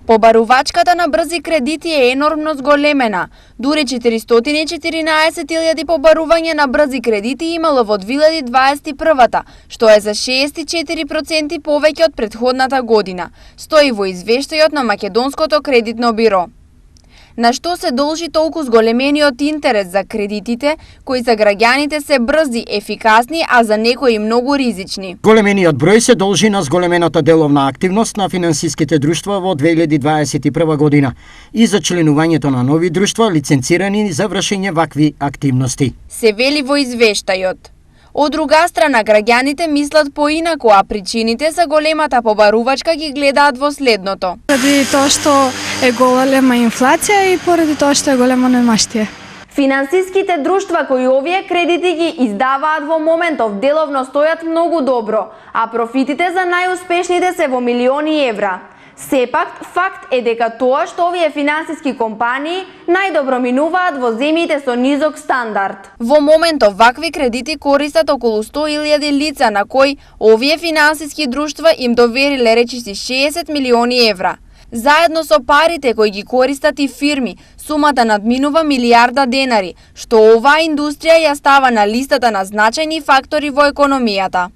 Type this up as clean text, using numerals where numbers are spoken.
Побарувачката на брзи кредити е енормно зголемена. Дури 414.000 побарување на брзи кредити имало во 2021-та, што е за 64% повеќе од претходната година, стои во извештајот на Македонското кредитно биро. На што се должи толку зголемениот интерес за кредитите, кои за граѓаните се брзи, ефикасни, а за некои многу ризични? Големениот број се должи на зголемената деловна активност на финансиските друштва во 2021 година и за членувањето на нови друштва лиценцирани за вршење вакви активности. Се вели во извештајот. Од друга страна, граѓаните мислат поинаку, а причините за големата побарувачка ги гледаат во следното. Поради тоа што е голема инфлација и поради тоа што е големо немаштие. Финансиските друштва кои овие кредити ги издаваат во моментов деловно стојат многу добро, а профитите за најуспешните се во милиони евра. Сепак, факт е дека тоа што овие финансиски компании најдобро минуваат во земјите со низок стандард. Во моментов вакви кредити користат околу 100.000 лица на кои овие финансиски друштва им довериле речиси 60 милиони евра. Заедно со парите кои ги користат и фирми, сумата надминува милијарда денари, што оваа индустрија ја става на листата на значајни фактори во економијата.